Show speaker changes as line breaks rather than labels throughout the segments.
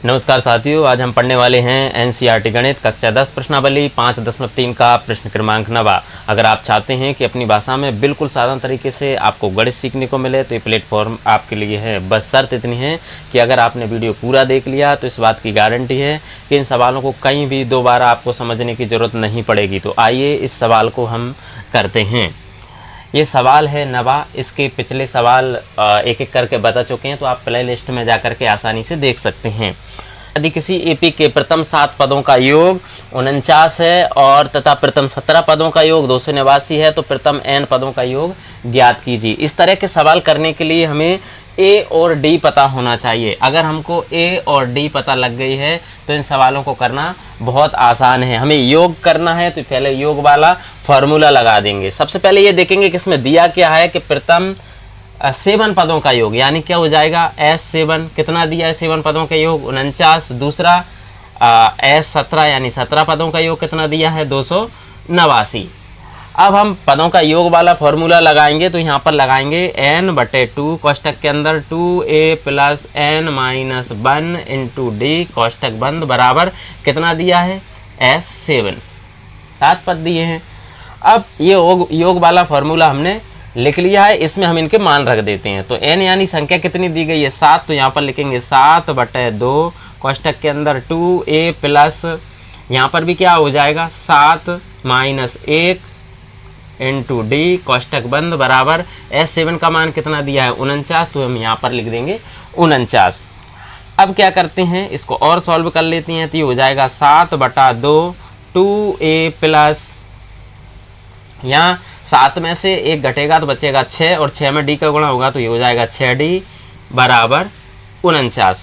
नमस्कार साथियों, आज हम पढ़ने वाले हैं एनसीईआरटी गणित कक्षा 10 प्रश्नावली 5.3 का प्रश्न क्रमांक 9। अगर आप चाहते हैं कि अपनी भाषा में बिल्कुल साधारण तरीके से आपको गणित सीखने को मिले तो ये प्लेटफॉर्म आपके लिए है। बस शर्त इतनी है कि अगर आपने वीडियो पूरा देख लिया तो इस बात की गारंटी है कि इन सवालों को कहीं भी दोबारा आपको समझने की ज़रूरत नहीं पड़ेगी। तो आइए इस सवाल को हम करते हैं। ये सवाल है 9। इसके पिछले सवाल एक एक करके बता चुके हैं, तो आप प्ले लिस्ट में जा कर के आसानी से देख सकते हैं। यदि किसी एपी के प्रथम 7 पदों का योग 49 है और तथा प्रथम 17 पदों का योग 289 है तो प्रथम n पदों का योग ज्ञात कीजिए। इस तरह के सवाल करने के लिए हमें ए और डी पता होना चाहिए। अगर हमको ए और डी पता लग गई है तो इन सवालों को करना बहुत आसान है। हमें योग करना है तो पहले योग वाला फॉर्मूला लगा देंगे। सबसे पहले ये देखेंगे कि इसमें दिया क्या है कि प्रथम 7 पदों का योग, यानी क्या हो जाएगा S7। कितना दिया है 7 पदों का योग 49। दूसरा S17 यानी 17 पदों का योग कितना दिया है 289। अब हम पदों का योग वाला फॉर्मूला लगाएंगे तो यहाँ पर लगाएंगे n/2 कोष्टक के अंदर 2a + n - 1 × d कोष्टक बंद बराबर कितना दिया है S7। 7 पद दिए हैं। अब ये योग वाला फॉर्मूला हमने लिख लिया है। इसमें हम इनके मान रख देते हैं। तो n यानी संख्या कितनी दी गई है 7, तो यहाँ पर लिखेंगे 7/2 कोष्टक के अंदर 2a + यहाँ पर भी क्या हो जाएगा 7 - 1 × d कोष्टक बंद बराबर S7 का मान कितना दिया है 49, तो हम यहाँ पर लिख देंगे 49। अब क्या करते हैं, इसको और सॉल्व कर लेते हैं। तो ये हो जाएगा 7/2 2a + यहाँ 7 में से 1 घटेगा तो बचेगा 6 और 6 में d का गुणा होगा तो ये हो जाएगा 6d बराबर 49।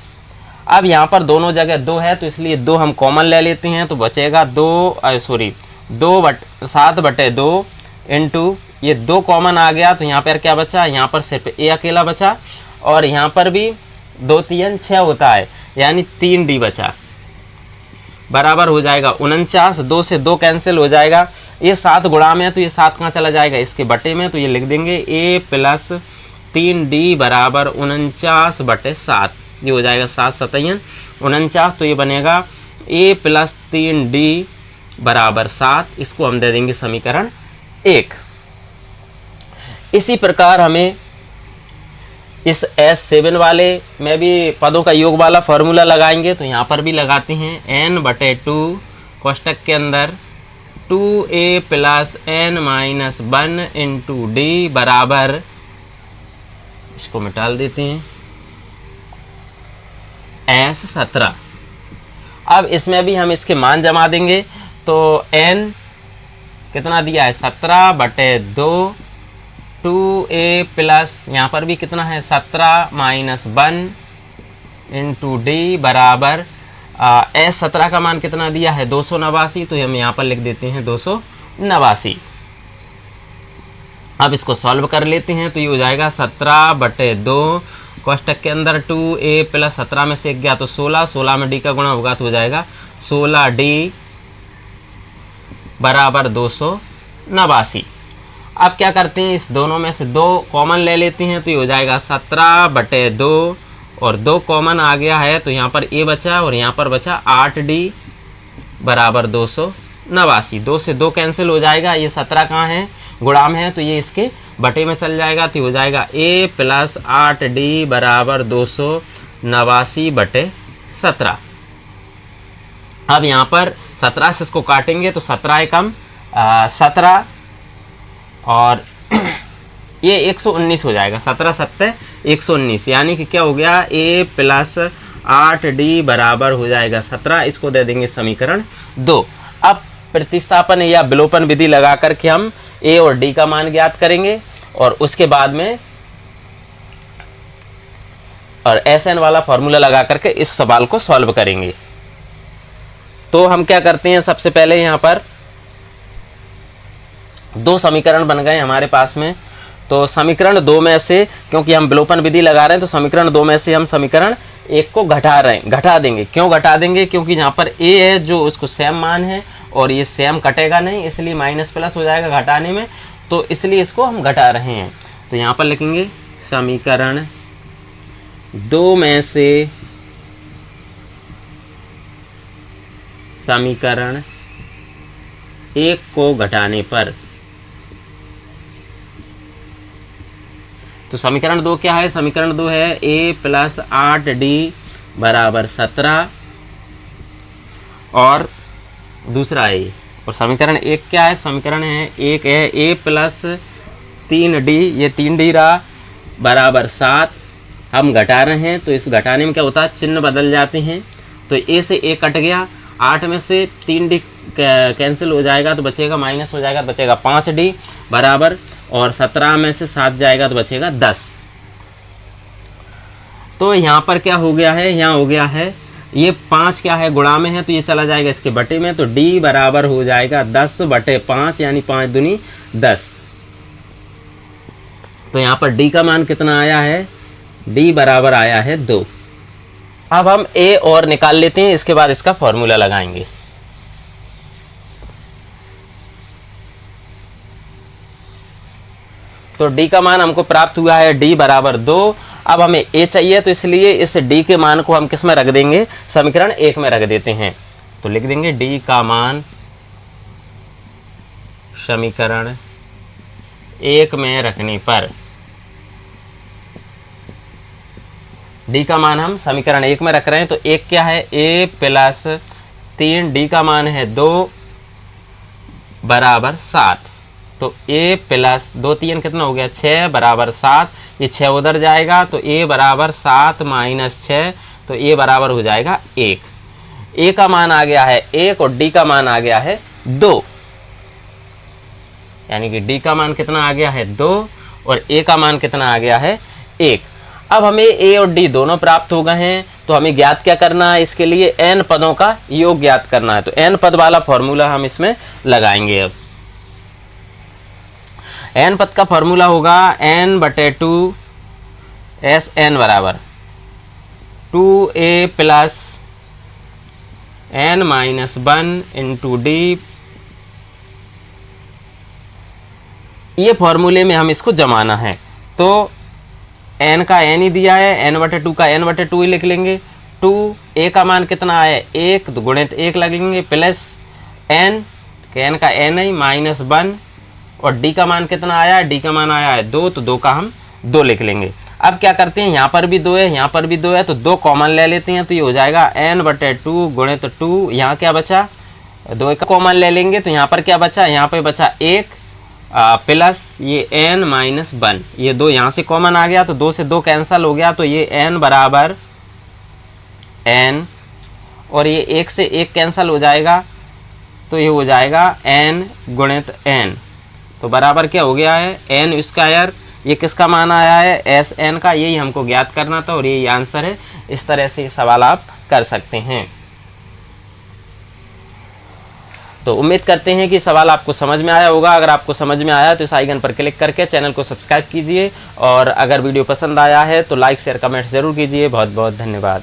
अब यहाँ पर दोनों जगह 2 है तो इसलिए 2 हम कॉमन ले लेते हैं तो बचेगा 7/2 इंटू ये 2 कॉमन आ गया तो यहाँ पर क्या बचा, यहाँ पर सिर्फ a अकेला बचा और यहाँ पर भी 2 3 6 होता है यानी 3d बचा बराबर हो जाएगा 49। 2 से 2 कैंसिल हो जाएगा। ये 7 गुणा में है तो ये 7 कहाँ चला जाएगा इसके बटे में, तो ये लिख देंगे a + 3d बराबर 49/7। ये हो जाएगा 7 × 7 = 49, तो ये बनेगा a + 3d बराबर 7। इसको हम दे देंगे समीकरण 1। इसी प्रकार हमें इस S7 वाले में भी पदों का योग वाला फॉर्मूला लगाएंगे तो यहाँ पर भी लगाते हैं n/2 कोष्टक के अंदर 2a + n - 1 × d बराबर, इसको मिटा देते हैं, S17। अब इसमें भी हम इसके मान जमा देंगे तो n कितना दिया है 17/2 2a + यहाँ पर भी कितना है 17 - 1 × d बराबर S17 का मान कितना दिया है 289, तो हम यहाँ पर लिख देते हैं 289। अब इसको सॉल्व कर लेते हैं तो ये हो जाएगा 17/2 कोष्टक के अंदर 2a + 17 में से 1 गया तो 16, 16 में d का गुणा होगा तो हो जाएगा 16d बराबर 289। अब क्या करते हैं, इस दोनों में से 2 कॉमन ले लेते हैं तो ये हो जाएगा 17/2 और 2 कॉमन आ गया है तो यहाँ पर a बचा और यहाँ पर बचा 8d बराबर 289। 2 से 2 कैंसिल हो जाएगा। ये 17 कहाँ है गुणा में है तो ये इसके बटे में चल जाएगा तो हो जाएगा a + 8d बराबर 289/17। अब यहाँ पर 17 से इसको काटेंगे तो 17 एकम 17 और ये 119 हो जाएगा। 17 7 119 यानी कि क्या हो गया a + 8d बराबर हो जाएगा 17। इसको दे देंगे समीकरण 2। अब प्रतिस्थापन या विलोपन विधि लगा करके हम a और d का मान ज्ञात करेंगे और उसके बाद में और Sn वाला फॉर्मूला लगा करके इस सवाल को सॉल्व करेंगे। तो हम क्या करते हैं, सबसे पहले यहाँ पर 2 समीकरण बन गए हमारे पास में। तो समीकरण 2 में से, क्योंकि हम विलोपन विधि लगा रहे हैं तो समीकरण 2 में से हम समीकरण 1 को घटा देंगे। क्यों घटा देंगे, क्योंकि यहाँ पर a है जो उसको सेम मान है और ये सेम कटेगा नहीं, इसलिए माइनस प्लस हो जाएगा घटाने में, तो इसलिए इसको हम घटा रहे हैं। तो यहाँ पर लिखेंगे समीकरण 2 में से समीकरण 1 को घटाने पर। तो समीकरण 2 क्या है? समीकरण 2 है a + 8d = 17 और दूसरा है ये। और समीकरण 1 क्या है? समीकरण है 1 है a + 3d, ये 3d रहा, बराबर 7। हम घटा रहे हैं तो इस घटाने में क्या होता है, चिन्ह बदल जाते हैं। तो a से a कट गया, 8 में से 3d कैंसिल हो जाएगा तो बचेगा, माइनस हो जाएगा तो बचेगा 5d बराबर, और 17 में से 7 जाएगा तो बचेगा 10। तो यहाँ पर क्या हो गया है, यहाँ हो गया है ये 5 क्या है, गुणा में है तो ये चला जाएगा इसके बटे में, तो d बराबर हो जाएगा 10/5, यानी 5 दूनी 10। तो यहाँ पर d का मान कितना आया है, d बराबर आया है 2। अब हम a और निकाल लेते हैं, इसके बाद इसका फॉर्मूला लगाएंगे। तो d का मान हमको प्राप्त हुआ है d बराबर 2। अब हमें a चाहिए, तो इसलिए इस d के मान को हम किस में रख देंगे, समीकरण 1 में रख देते हैं। तो लिख देंगे d का मान समीकरण 1 में रखने पर, d का मान हम समीकरण 1 में रख रहे हैं। तो 1 क्या है, a + 3, d का मान है 2 बराबर 7। तो a + 2 3 कितना हो गया, 6 बराबर 7। ये 6 उधर जाएगा तो a बराबर 7 - 6, तो a बराबर हो जाएगा 1। a का मान आ गया है 1 और d का मान आ गया है 2, यानी कि d का मान कितना आ गया है 2 और a का मान कितना आ गया है 1। अब हमें a और d दोनों प्राप्त हो गए हैं, तो हमें ज्ञात क्या करना है, इसके लिए n पदों का योग ज्ञात करना है। तो n पद वाला फॉर्मूला हम इसमें लगाएंगे। अब n पद का फॉर्मूला होगा n/2 Sn बराबर 2a + n - 1 × d। ये फॉर्मूले में हम इसको जमाना है, तो n का n ही दिया है, n/2 का n/2 ही लिख लेंगे। 2 a का मान कितना है 1, तो गुणित 1 लगेंगे, प्लस n का n है -1, और d का मान कितना आया है, d का मान आया है 2, तो 2 का हम 2 लिख लेंगे। अब क्या करते हैं, यहाँ पर भी 2 है, यहाँ पर भी 2 है, तो 2 कॉमन ले लेते हैं। तो ये हो जाएगा n/2 गुणित 2, यहाँ क्या बचा, 2 का कॉमन ले लेंगे, तो यहाँ पर क्या बचा, यहाँ पर बचा 1 प्लस ये n - 1, ये 2 यहाँ से कॉमन आ गया, तो 2 से 2 कैंसल हो गया, तो ये n बराबर n, और ये 1 से 1 कैंसल हो जाएगा, तो ये हो जाएगा n गुणित n। तो बराबर क्या हो गया है, n²। ये किसका मान आया है, Sn का, यही हमको ज्ञात करना था और यही आंसर है। इस तरह से ये सवाल आप कर सकते हैं। तो उम्मीद करते हैं कि सवाल आपको समझ में आया होगा। अगर आपको समझ में आया तो इस आइकन पर क्लिक करके चैनल को सब्सक्राइब कीजिए, और अगर वीडियो पसंद आया है तो लाइक शेयर कमेंट जरूर कीजिए। बहुत बहुत धन्यवाद।